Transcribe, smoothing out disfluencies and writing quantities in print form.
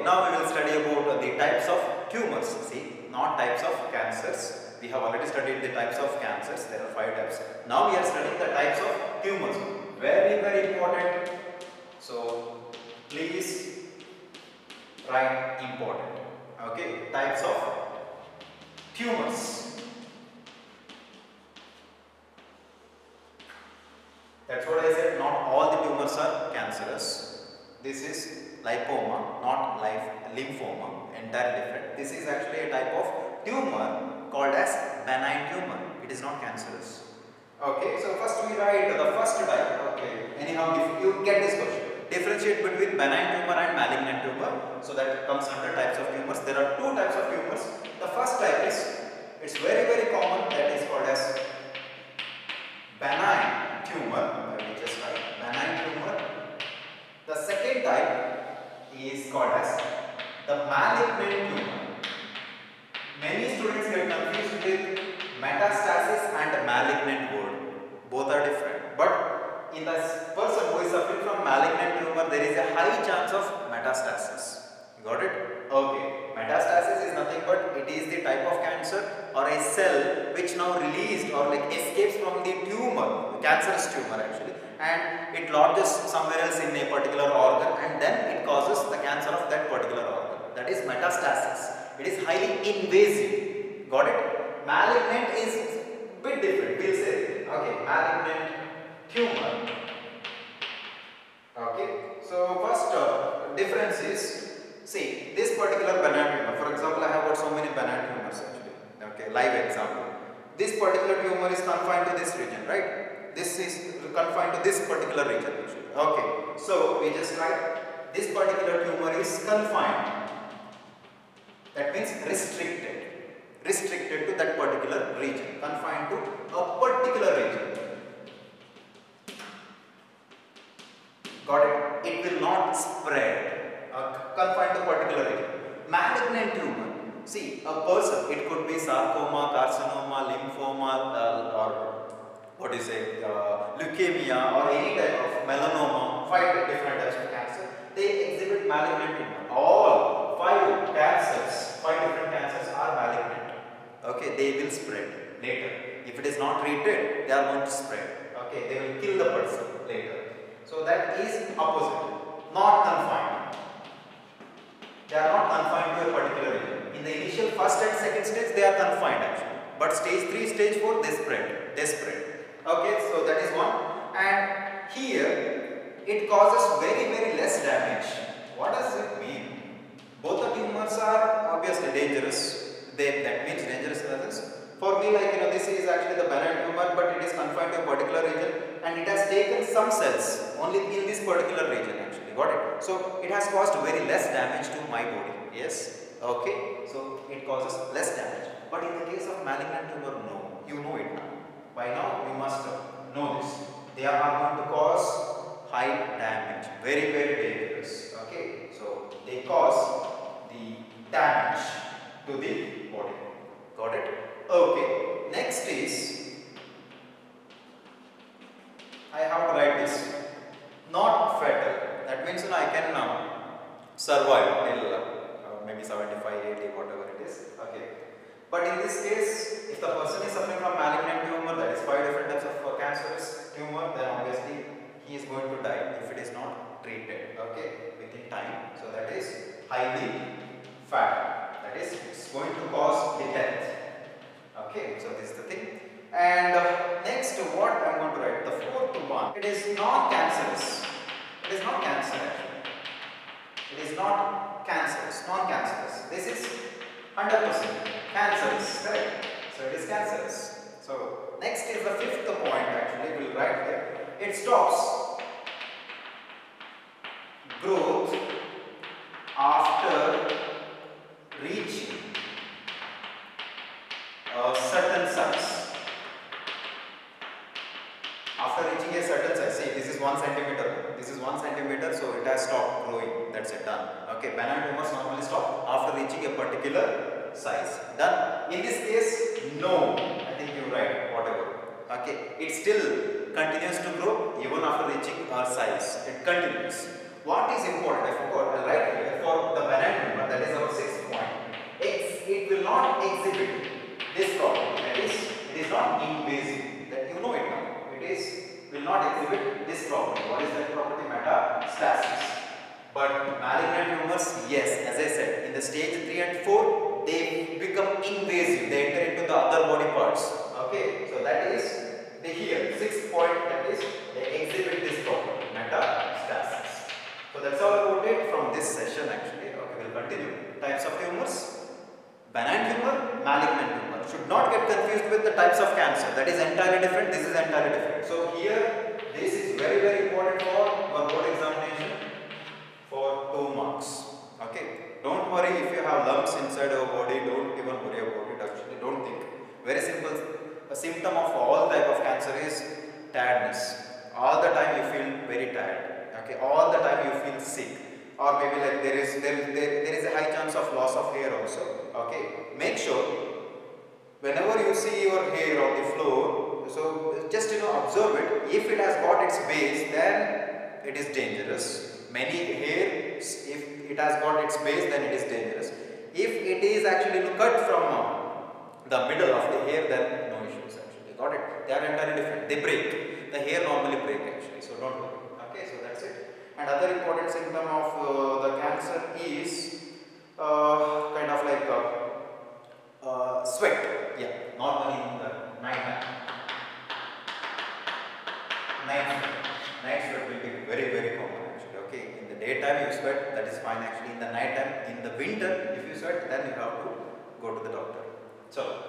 now we will study about the types of tumors. See, not types of cancers. We have already studied the types of cancers. There are 5 types. Now we are studying the types of tumors. Very, very important. So please write important. Okay, types of tumors. That's what I said. Not all the tumors are cancerous. This is lipoma, not lymphoma. Entirely different. This is actually a type of tumor called as benign tumor. It is not cancerous. Okay, so first we write the first type. Okay, anyhow, if you get this question, differentiate between benign tumor and malignant tumor. So that comes under types of tumors. There are 2 types of tumors. The first type is, it's very, very common, that is called as benign tumor. Let me just write benign tumor. The second type is called as the malignant tumor. Many students get confused with metastasis and malignant word. Both are different. But in the person who is suffering from malignant tumor, there is a high chance of metastasis. Got it? Okay. Metastasis is nothing but it is the type of cancer or a cell which now released or like escapes from the tumor, cancerous tumor actually, and it lodges somewhere else in a particular organ, and then it causes the cancer of that particular organ. That is metastasis. It is highly invasive. Got it? Malignant is bit different. We'll say, okay, malignant tumor. Okay. So first difference is, see, this particular benign tumor. For example, I have got so many benign tumors actually. Okay, live example. This particular tumor is confined to this region, right? This is confined to this particular region actually. Okay. So we just write this particular tumor is confined. That means restricted. Restricted to that particular region. Confined to a particular region. Got it? It will not spread. Confined to particular region. Malignant tumor. See, a person, it could be sarcoma, carcinoma, lymphoma, or what is it, leukemia, or any type of melanoma. 5 different types of cancer. They exhibit malignant tumor. All 5 cancers, 5 different cancers are malignant. Okay, they will spread later. If it is not treated, they are going to spread. Okay, they will kill the person later. So that is opposite, not confined. They are not confined to a particular region. In the initial first and second stage, they are confined actually. But stage 3, stage 4, they spread. They spread. Okay, so that is one. And here, it causes very, very less damage. What does it mean? Both the tumors are obviously dangerous. That means dangerous others. For me, like this is actually the benign tumor, but it is confined to a particular region, and it has taken some cells only in this particular region actually. Got it? So it has caused very less damage to my body. Yes. Okay. So it causes less damage. But in the case of malignant tumor, no. You know it now. By now you must know this. They are going to cause high damage. Very, very dangerous. Okay. So they cause the damage to the body. Got it? Okay. Next is, I have to write this. Not fatal. That means I can survive till maybe 75, 80, whatever it is. Okay. But in this case, if the person is suffering from malignant tumor, that is 5 different types of cancerous tumor, then obviously he is going to die if it is not treated. Okay, within time. So that is highly fatal. That is, it's going to cause the death. Okay, so this is the thing. And next, what I am going to write, the 4th one, it is non-cancerous. It is not cancer actually. It is not cancerous, non-cancerous. This is 100% cancerous, correct? So it is cancerous. So next is the 5th point actually, we will write here. It stops growth after reaching a certain size. After reaching a certain size, see, this is 1 centimeter. This is 1 centimeter, so it has stopped growing. That's it, done. Okay, benign tumors normally stop after reaching a particular size. Done. In this case, no. I think you write whatever. Okay, it still continues to grow even after reaching a size. It continues. What is important? I forgot. I'll write here for the benign will not exhibit this property. What is that property? Metastasis. But malignant tumors, yes, as I said, in the stage 3 and 4, they become invasive. They enter into the other body parts. Okay, so that is the here 6th point, that is they exhibit this property, metastasis. So that's all about it from this session actually. Okay, we'll continue. Types of tumors: benign tumor, malignant tumor. Should not get confused with the types of cancer. That is entirely different. This is entirely different. So here, this is very, very important for our board examination for 2 marks. Okay. Don't worry if you have lumps inside your body. Don't even worry about it. Actually, don't think. Very simple. A symptom of all type of cancer is tiredness. All the time you feel very tired. Okay. All the time you feel sick. Or maybe like there is a high chance of loss of hair also. Okay. Make sure whenever you see your hair on the floor, so just observe it. If it has got its base, then it is dangerous. Many hair, if it has got its base, then it is dangerous. If it is actually cut from the middle of the hair, then no issues actually. Got it? They are entirely different. They break. The hair normally break actually. So don't worry. Okay, so that's it. And other important symptom of the cancer is kind of like sweat. Yeah, normally in the night time. Night sweat will be very, very common actually. Okay, in the daytime you sweat, that is fine actually. In the night time, in the winter, if you sweat, then you have to go to the doctor. So